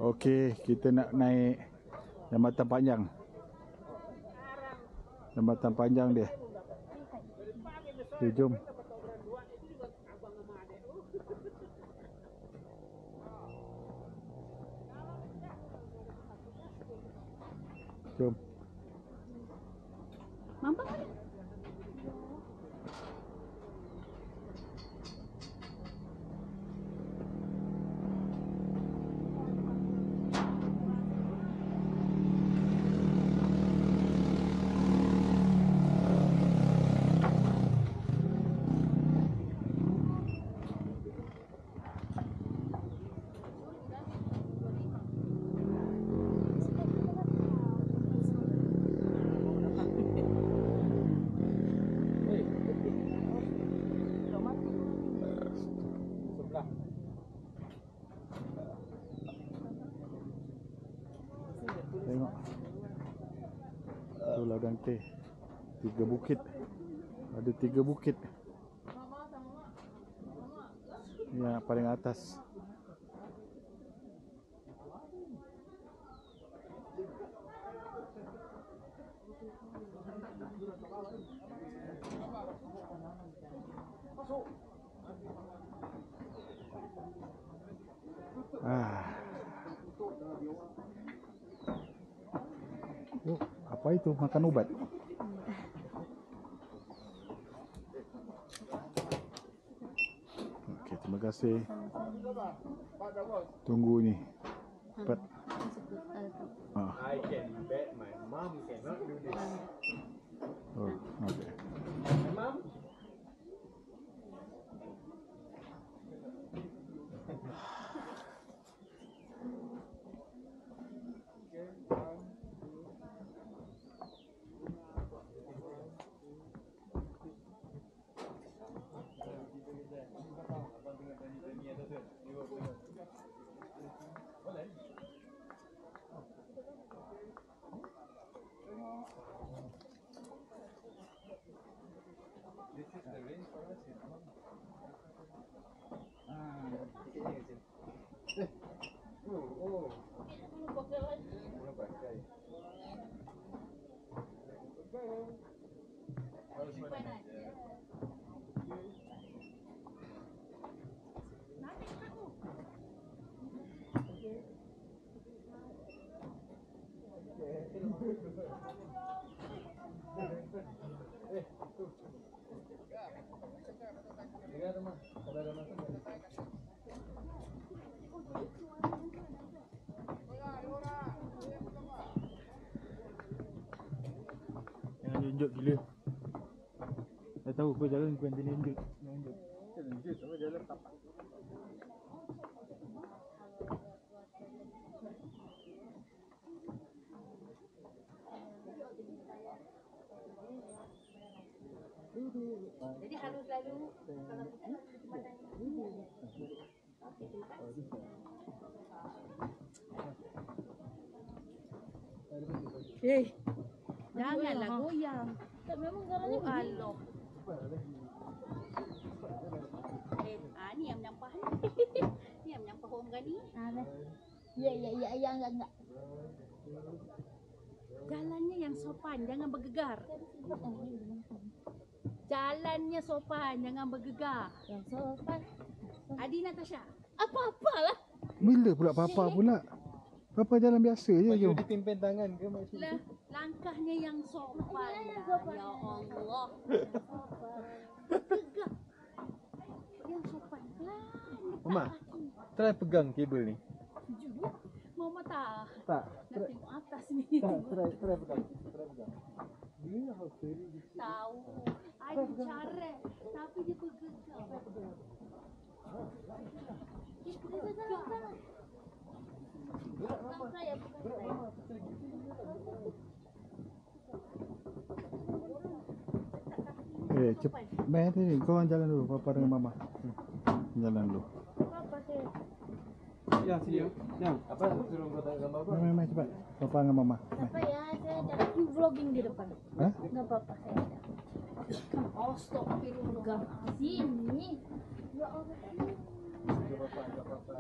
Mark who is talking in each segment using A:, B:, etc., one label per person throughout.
A: Okey, kita nak naik jambatan panjang. Jambatan panjang dia. Okay, jom. Jom.
B: Mampu.
A: Tengok. Tu ladang teh. 3 bukit. Ada 3 bukit. Yang paling atas. Oh, apa itu? Makan ubat? Okey, terima kasih. Tunggu ni. Cepat.
C: I can bet my mom cannot do this.
A: Oh, okey.
C: My mom? This is the rainforest in oh.
A: Jangan tunjuk gila. Dah tahu kau jalan kau nanti tunjuk.
C: Tunjuk sama jalan tapak.
B: Jadi harus lalu kalau kita janganlah goyang. Tak memang garanya Allah. Ni yang menyampah ni. Ni yang menyampah orang gani. Ya, enggak. Jalannya yang sopan, jangan bergegar. Jalannya sopan, jangan bergegar. Yang sopan. Adi Natasha. Apa-apalah.
A: Bila pula papa pula? Papa jalan biasa je.
C: Baju dipimpin tangan ke macam
B: Lah, langkahnya yang sopan. Ya Allah. Bergegar. Yang sopan.
C: Mama, try pegang kabel ni.
B: Mama tak.
C: Tak.
B: Nak tengok atas ni.
C: Tak, try pegang. Do you know how scary this is?
B: Tahu. Ada cara. Tapi dia bergegar. Dia bergegar. Bukan saya.
A: Cepat. Main ni, kau orang jalan dulu. Papa dengan mama. Jalan dulu.
B: Papa saya.
C: Ya, sini. Yang. Apa suruh kau tanya gambar apa?
A: Main cepat. Papa dengan mama.
B: Apa ya? Saya ada vlogging di depan.
A: Hah?
B: Enggak apa-apa saya ada. Astagfirullah. Sini. Ya Allah.
C: Enggak apa-apa.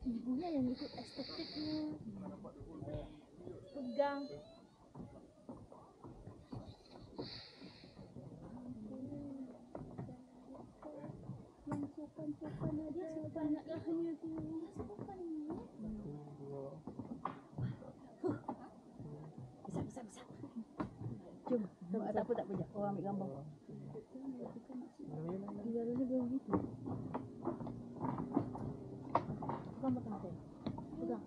B: Ibunya yang ikut estetiknya. Pegang. Yang sopan-sopan aja, sopan anaknya tu. Sopan ni. Besar. Jom, tak apa. Orang ambil gambar. Dialognya belum gitu. Pegang.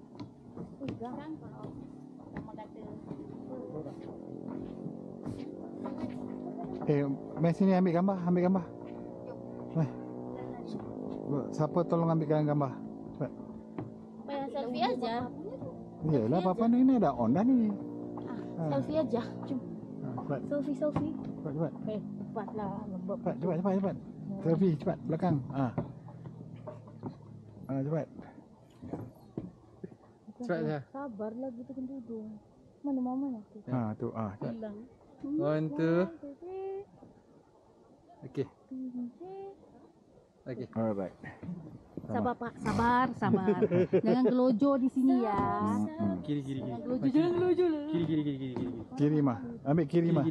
B: Pegang kalau sama kata.
D: Mai sini ambil gambar. Mai. Siapa tolong ambilkan gambar? Cepat.
B: Pengen selfie aja.
D: Iyalah, papa ni ada on dah ni.
B: Selfie aja. Jom.
D: Cepat.
B: Selfie.
D: Cepat.
B: Cepatlah.
D: Cepat. Selfie cepat belakang. Cepat.
C: Cepat je.
B: Sabarlah kita kan duduk. Mana mamanya tu?
D: Tu. Cepat.
B: Hilang.
C: 1, 2. Okey.
D: Alright.
B: Sabar Pak, sabar. Jangan gelojo di sini ya.
C: Kiri.
B: Jangan gelojo lah.
C: Kiri.
D: Kiri mah. Ambil kiri mah.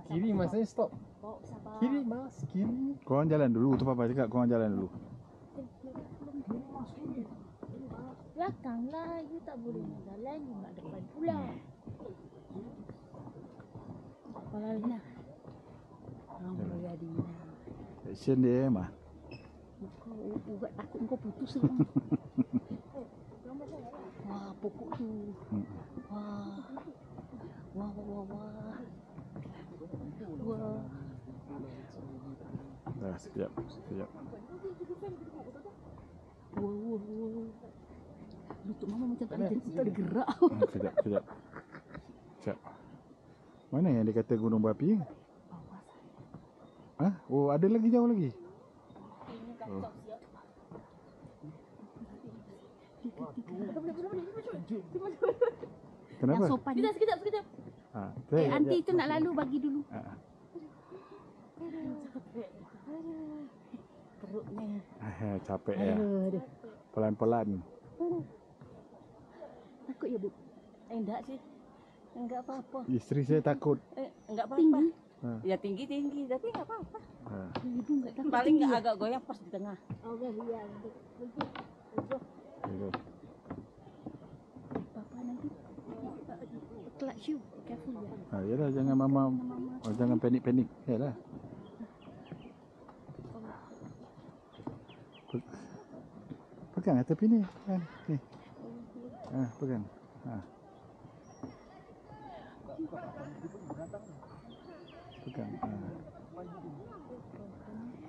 C: Kiri masanya stop.
B: Sabar.
C: Kiri.
D: Korang jalan dulu tu papa cakap korang jalan dulu.
B: Belakang lah, you tak boleh nak jalan, you nak depan pula. Kepala Lina. Lina.
D: Action dia mah.
B: Kau ugat takut kau putus lah. Wah, pokok tu. Wah.
D: Sekejap.
B: Wah. Lutut mama macam tak ada gerak.
D: Sekejap. Mana yang dia kata gunung berapi? Oh, ada lagi jauh lagi. Kenapa?
B: Yang sopan. Sekejap. Aunty tu nak lalu bagi dulu. Perutnya.
D: Capek ya. Pelan-pelan.
B: Takut ya, Bu? Enggak sih. Enggak apa-apa.
D: Isteri saya takut.
B: Enggak apa-apa. Ya tinggi tapi enggak apa-apa. Ibu enggak takut. Paling agak goyang pas di tengah. Iya. Papa nanti clutch you. Careful ya.
D: Yalah, jangan mama. Jangan panik. Yalah. Pegang tepi ni. Ni. Pegang. Pegang.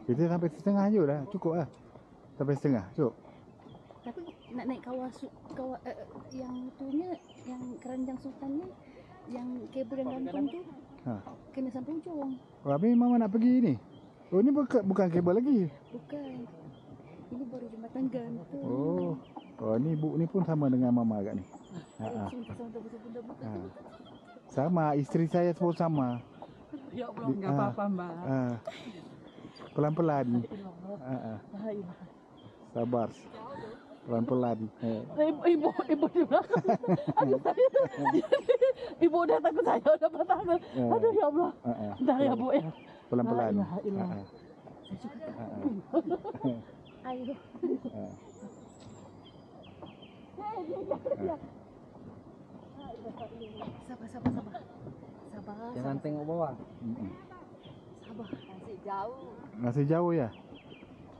D: Kita sampai setengah je dah. Cukup lah. Sampai setengah. Cukup.
B: Tapi nak naik yang itunya, yang keranjang sultannya, yang kabel yang gantung tu, kena sampai ujung.
D: Habis mama nak pergi ni. Oh, ni bukan kabel lagi.
B: Bukan. Ini baru jembatan gantung.
D: Oh, ni bu ni pun sama dengan mama agak ni. Sama, isteri saya pun sama.
B: Ya Allah, enggak apa-apa, Mbak.
D: Pelan-pelan. Sabar. Pelan-pelan.
B: Ibu di belakang. Ibu dah takut saya udah patah. Aduh ya Allah. Dah ya Bu ya.
D: Pelan-pelan.
B: Ayo. Sabar.
C: Jangan tengok bawah.
B: Sabar. Masih jauh.
D: Masih jauh ya?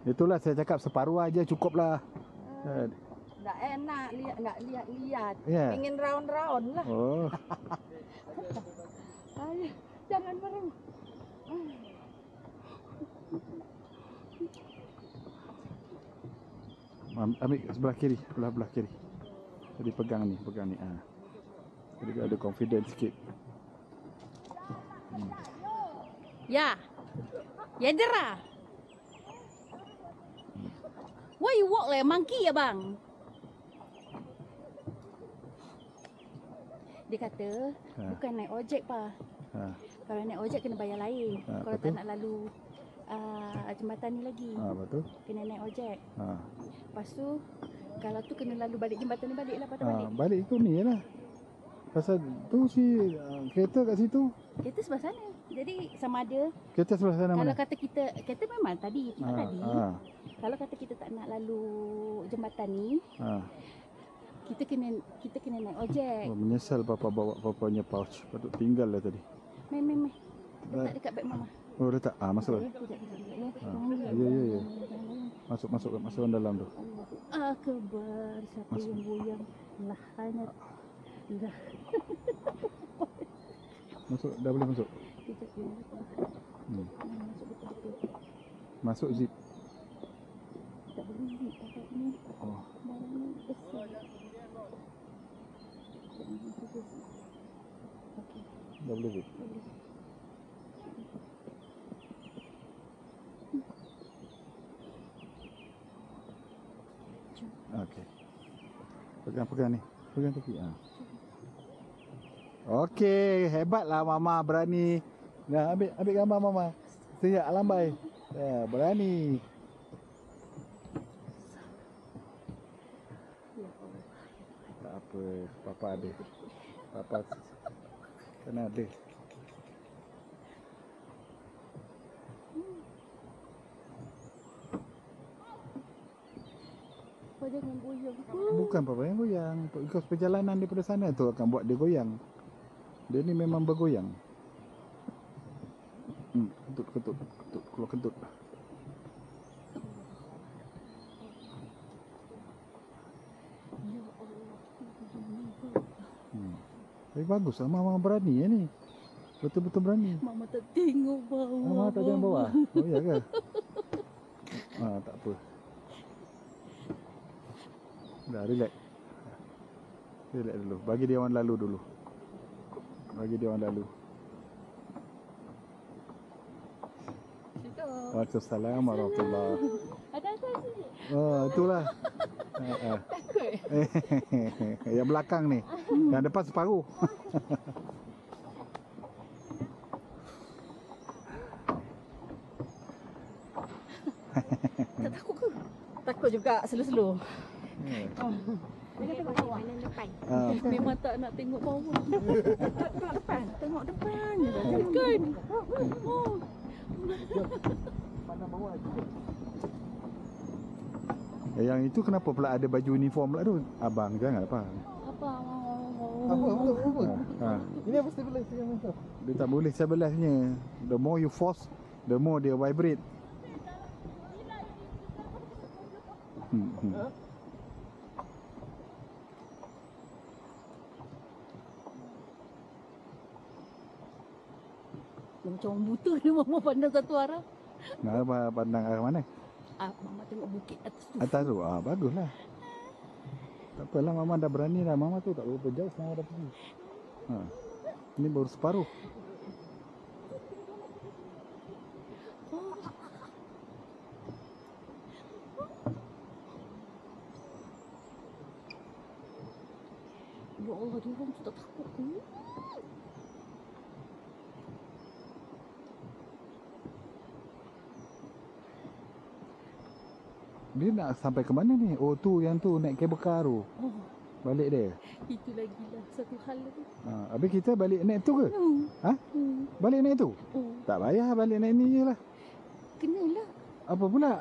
D: Itulah saya cakap separuh aja cukup lah.
B: Tak enak lihat.
D: Ya.
B: Ingin round-round lah.
D: Oh.
B: Ayo, jangan merem.
D: Ambil sebelah kiri, belah kiri. Jadi pegang ni. Jadi ada confidence sikit.
B: Ya. Yadra. Why you walk like a monkey ya bang? Dia kata bukan naik ojek pa. Kalau naik ojek kena bayar lain. Kalau tak nak lalu jembatan ni lagi.
D: Betul.
B: Kena naik ojek. Lepas tu Kalau tu kena lalu balik jembatan ni balik lah, patah balik.
D: Balik ikut ni lah. Pasal tu si kereta kat situ.
B: Kereta sebelah sana. Jadi sama ada
D: Kereta sebelah sana
B: kalau
D: mana?
B: kata kereta memang tadi tempat tadi.
D: Ah.
B: Kalau kata kita tak nak lalu jembatan ni, kita kena naik ojek.
D: Oh, menyesal papa bawa papanya pouch. Patut tinggal lah tadi.
B: Meh. Letak dekat beg mama.
D: Oh letak. Masuk lah.
B: Kejap, ya.
D: Ya. Masuk dalam tu.
B: Akbar, siapa
D: Masuk.
B: yang goyang? Lahanat. Dah.
D: Masuk, dah boleh masuk.
B: Kejap ya. Masuk betul-betul.
D: Masuk zip.
B: Tak boleh ni, takut ni.
D: Oh.
B: Barang ni besar. Jangan masuk. Okey,
D: Dah boleh zip.
B: boleh.
D: Okey. Pegang ni. Pegang tepi. Okey, hebatlah mama berani. Nah, ambil gambar mama. Siap lambai. Ya, berani. Tak apa, papa ada. Papa kena ada.
B: Kau jangan goyang.
D: Bukan papa yang goyang. Because perjalanan daripada sana tu akan buat dia goyang. Dia ni memang bergoyang. Kentut. Keluar kentut.
B: Ya Allah.
D: Tapi bagus lah mama berani ya ni. Betul-betul berani.
B: Mama tak tengok bawah.
D: Mama tak tengok bawah. Oh iya ke? Tak apa. Dah relax. Relax dulu. Bagi dia orang lalu dulu. Waalaikumsalam warahmatullahi.
B: Ada sini.
D: Itulah.
B: Takut.
D: Yang belakang ni. Yang depan separuh.
B: Tak takut ke?
E: Takut juga slow-slow.
B: Dia tengok bawah. Memang tak nak tengok bawah. Tengok depan. Tengok depan. Kan? Oh.
D: Pandang bawah. Yang itu kenapa pula ada baju uniform pula tu? Abang jangan apa.
B: Apa?
A: Ini apa stabilize yang mantap?
D: Dia tak boleh stabilize-nya. The more you force, the more dia vibrate.
B: Macam orang buta dia mama pandang satu arah.
D: Nak pandang arah mana?
B: Mama tengok bukit atas tu.
D: Atas tu. Baguslah. Tak apalah mama dah berani dah. Mama tu tak berapa jauh mama dah pergi. Ini baru separuh.
B: Ya Allah, dia orang tu tak takut ke?
D: Dia nak sampai ke mana ni? Oh tu yang tu naik kabel car tu.
B: Oh,
D: Balik dia.
B: itu lagi lah satu hal lagi.
D: Habis kita balik naik tu ke? Ha? Balik naik tu?
B: Oh,
D: Tak payah balik naik ni je lah.
B: kenalah.
D: Apa pula?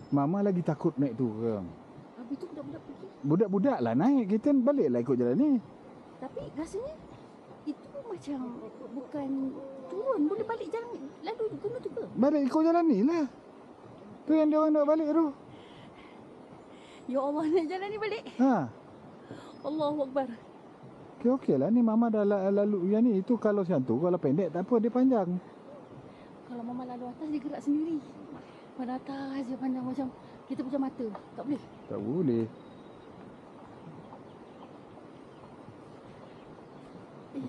D: Mama lagi takut naik tu ke?
B: Habis tu budak-budak pergi.
D: Budak-budak lah naik. Kita balik lah ikut jalan ni.
B: Tapi rasanya itu macam bukan turun. Boleh balik jalan lalu guna tu ke?
D: Balik ikut jalan ni lah. Tu yang dia orang nak balik tu.
B: Ya Allah, nak jalan ni balik. Allahu Akbar.
D: Okey lah ni mama dah lalu yang ni. Itu kalau macam tu, kalau pendek tak apa, dia panjang.
B: Kalau mama lalu atas dia gerak sendiri. Pada atas dia pandang macam kita pejam mata. Tak boleh.
D: Tak boleh.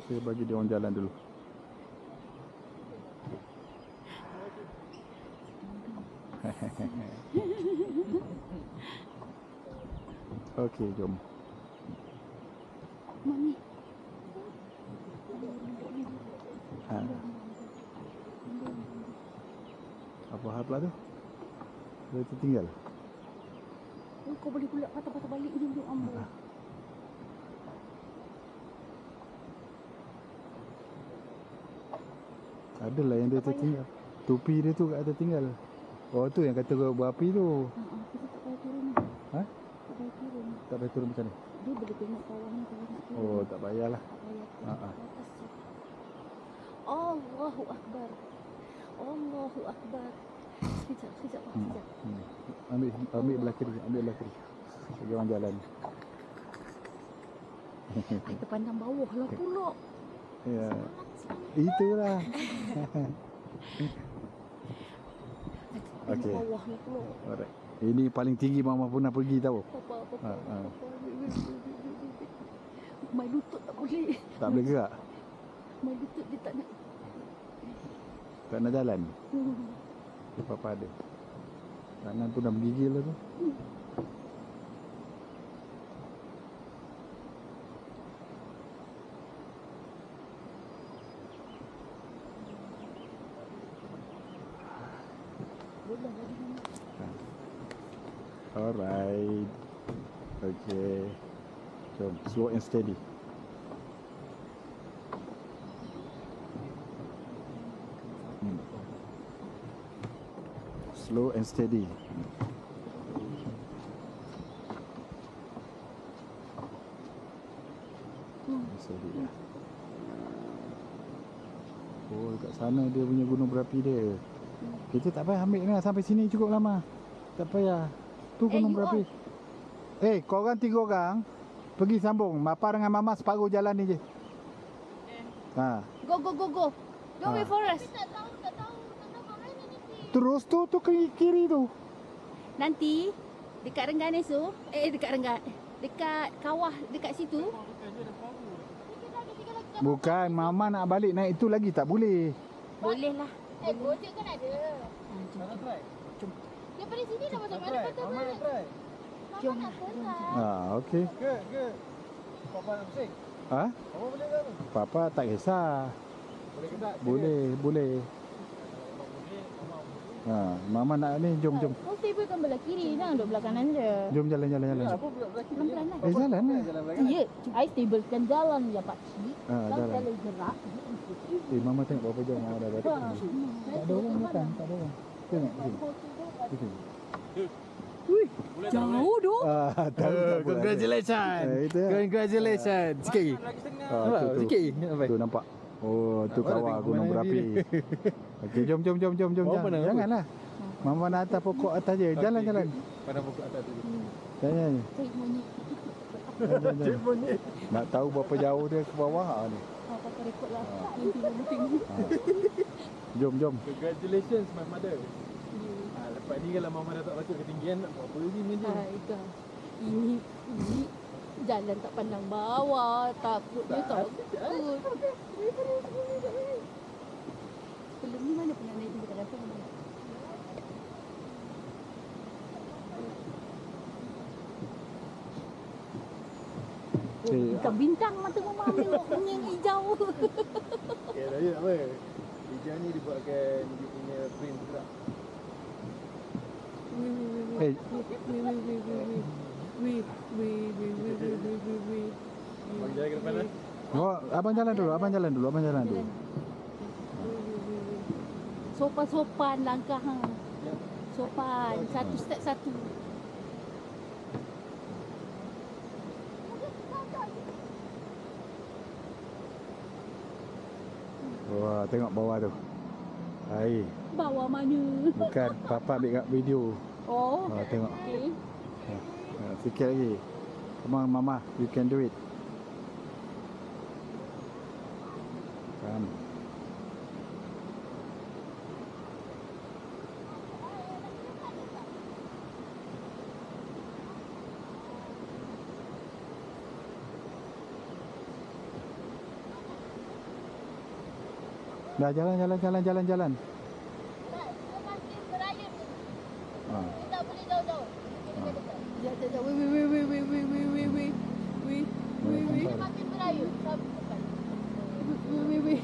D: Saya bagi dia orang jalan dulu. Okey, jom.
B: Mami.
D: Apa hal pula tu? Dia tertinggal.
B: Oh, kau boleh pula patah-patah balik dulu ambo.
D: Adalah yang dia tertinggal. Topi dia tu kat atas tinggal. Oh tu yang kata kau berapi tu.
B: Kita tak payah turun.
D: Ha?
B: Tak payah turun.
D: Tak payah turun macam ni.
B: Dia boleh tengok kawan ni kalau nak turun.
D: Oh tak payahlah.
B: Tak payah turun.
D: Ha, ha.
B: Atas je. Allahu Akbar. Allahu Akbar. Sekejap, sekejap, Pak. Sekejap.
D: Ambil belah kiri, ambil belah kiri. Bagi orang jalan.
B: Saya terpandang bawah lah pula.
D: Ya. Itulah. Okey.
B: Bawah lah pula.
D: Alright. Ini paling tinggi mama pernah pergi tahu.
B: Papa.
D: Ha, ha.
B: My lutut tak boleh.
D: Tak boleh gerak.
B: My lutut dia tak nak.
D: Tak nak jalan. Papa ada. Tangan pun dah menggigil lah tu. Alright. Okay. Jom, slow and steady. Slow and steady. Steady lah. Oh, kat sana dia punya gunung berapi dia. Kita tak payah ambil ni, sampai sini cukup lama. Tak payah. Tu gunung berapi. Korang 3 orang pergi sambung. Papa dengan mama separuh jalan ni je. Ha.
B: Go. Don't wait for us.
D: Terus tu kiri tu.
B: Nanti dekat Rengganis tu, dekat kawah dekat situ.
D: Bukan, mama nak balik naik tu lagi tak boleh.
B: Boleh lah.
E: Gojek kan ada.
B: Jom.
E: Daripada sini dah macam mana patut balik.
B: Jom.
D: Okey.
C: Ke. Papa nak pusing?
D: Ha?
C: Papa boleh ke tu?
D: Papa tak kisah.
C: Boleh ke tak?
D: Boleh. Ha, mama nak ni, jom.
E: Kau stable kan belah kiri, jangan duduk belah kanan je.
D: Jom jalan.
C: Apa pula belakang?
B: Pelan-pelan lah.
D: Jalan lah.
C: Jalan belakang.
E: Ya, I stablekan jalan je pakcik. Kau
D: Jalan.
E: kalau gerak.
D: Mama tengok berapa jauh mama dah balik. Tak ada orang datang, tak ada orang. Tengok di sini.
B: Jauh tu.
D: Tahu.
A: Congratulations.
D: Itu lah.
A: Congratulations. Sikit lagi.
D: Tu.
A: Sikit lagi. Nampak?
D: Tu nampak. Oh, tu kawah
A: tengok
D: gunung
A: pemandangan
D: berapi. Okey, jom.
A: Bawa mana?
D: Janganlah. Mama nak atas pokok atas je. Jalan.
A: Pada pokok atas tu.
D: Jalan.
B: Cari monyet.
D: Jalan. Nak tahu berapa jauh dia ke bawah ni.
B: Papa rekod lah. Nanti mama tengok.
D: Jom.
A: Congratulations my mother. Lepas ni kalau mama dah tak takut ketinggian, nak buat apa lagi ni je.
B: Aigah. Ini jalan tak pandang bawah. Takut dia takut. Sebelum ni mana pernah naik dekat atas mana? Bintang mata mama tengok yang hijau.
C: Okay, tapi tak apa. Hijau ni dibuatkan dia punya print gerak. Bagi jalan ke depan lah.
D: Oh, abang jalan dulu.
B: Sopan langkah ha. Sopan, satu step satu.
D: Wah, tengok bawah tu. Air.
B: Bawah mana?
D: Bukan, papa ambil kat video.
B: Oh.
D: Tengok.
B: Okey.
D: Sikit lagi. Come on, mama, you can do it. Come. Dah jalan.
E: Masih berayun.
D: Ha.
E: Tak boleh jauh-jauh.
B: Ya, weh.
E: Makin berayun.
B: Weh.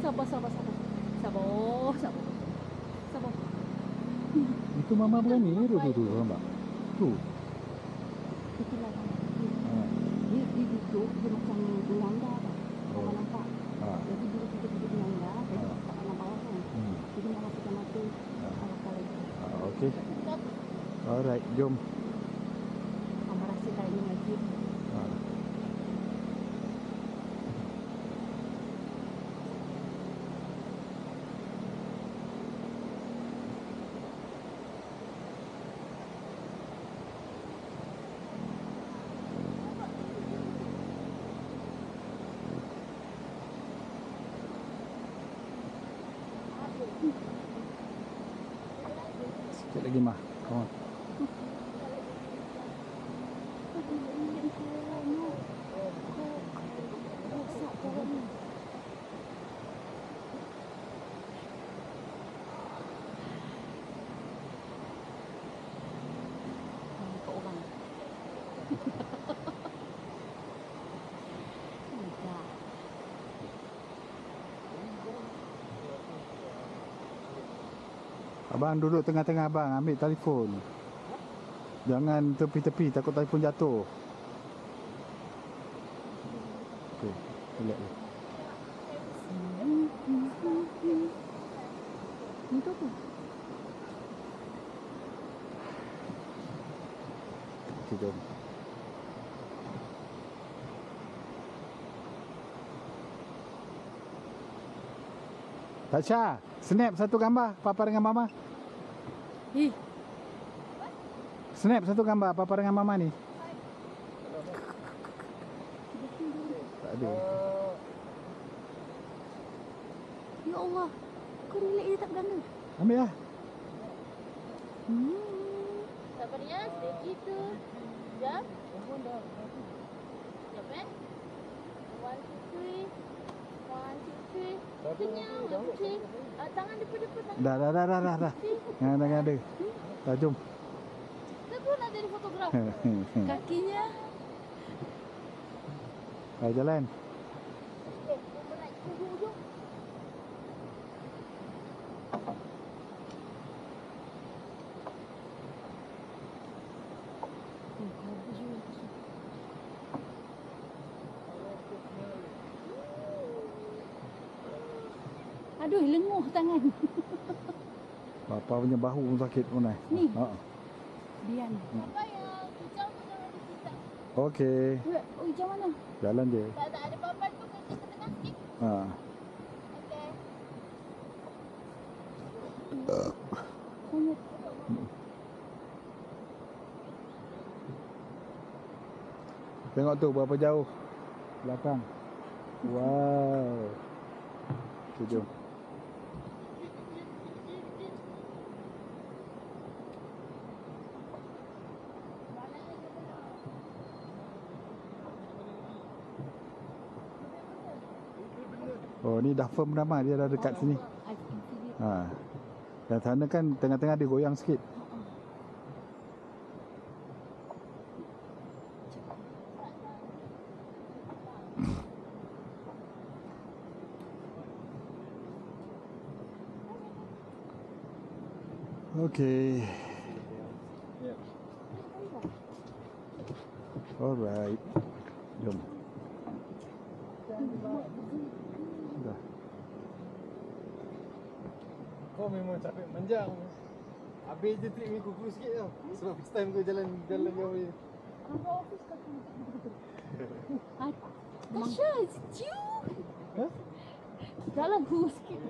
B: Sabar.
D: Itu mama berani tu nampak. tu.
B: Itulah yang
D: Ha.
B: dia duduk, dia macam menangga tau.
D: Oh.
B: Kalau nampak.
D: Ha.
B: Jadi bila kita duduk menangga, jadi
D: Ah.
B: tak akan nampak orang. Jadi malah kita mata kalau
D: Okey. Alright, jom.
B: Abang rasa tak ingin lagi.
D: Ha. Sikit lagi mah. Come on. Abang duduk tengah-tengah abang, ambil telefon. Jangan tepi-tepi, takut telefon jatuh. Okey, relax je.
B: Itu apa?
D: Okey, jom. Tasha, snap satu gambar papa dengan mama. Snap satu gambar papa dengan mama ni. Tak ada.
B: Ya Allah, kau relax je tak berganda.
D: Ambil lah.
E: Sabar ya, stay gitu. Jap. Jap One, two, three. One, two, three. Kenyang. One, two, three. Tangan depan-depan.
D: Dah. Jangan ada. Dah, jom.
E: Kenapa nak jadi fotograf?
B: Kakinya.
D: Dah jalan.
E: Kita naik ke ujung-ujung.
B: Aduh, lenguh tangan.
D: Papa punya bahu pun sakit pun dah.
B: Ni?
D: Ha.
B: Dian.
E: Apa yang hijau tu jangan dipisah.
D: Okey.
B: Oh, hijau mana?
D: Jalan je.
E: Tak ada papan tu ke tengah sikit.
D: Ha.
E: Okey.
B: Sangat.
D: Tengok tu berapa jauh belakang. Wow. Okay, jom. Oh, ni dah firm dah mah, dia dah dekat sini.
B: I can see it.
D: Ha. Yang sana kan tengah-tengah dia goyang sikit. Okay. Alright. Jom. Dah.
C: Kau memang capek panjang. Habis je trip ni kuku sikit tau. Sebab first time kau jalan jauh je.
B: Tasha, it's you.
C: Huh?
B: Jalan kurus sikit.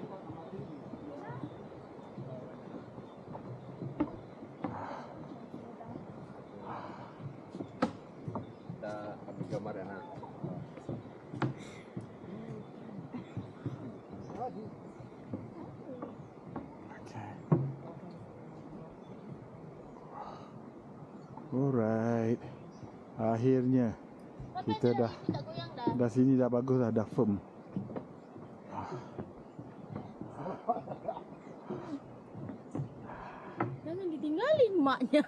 C: Kita ambil gambar kan.
D: Okay. Alright. Akhirnya kita dah
E: Tak goyang dah.
D: sini dah bagus dah firm.
B: Jangan ditinggalin maknya.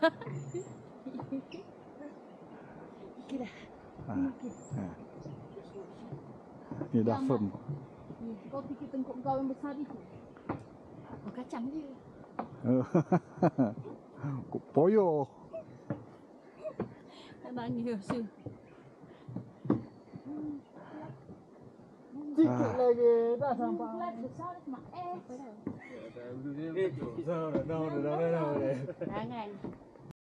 B: Okey dah.
D: Ha. Ha. Ni dah firm.
B: Kau fikir tengkuk kau yang besar itu. Kau kacang je.
D: Poyo.
B: nangis su.
C: Sikit lagi dah sampai.
E: Kelas besar sama
A: Dah,
E: jangan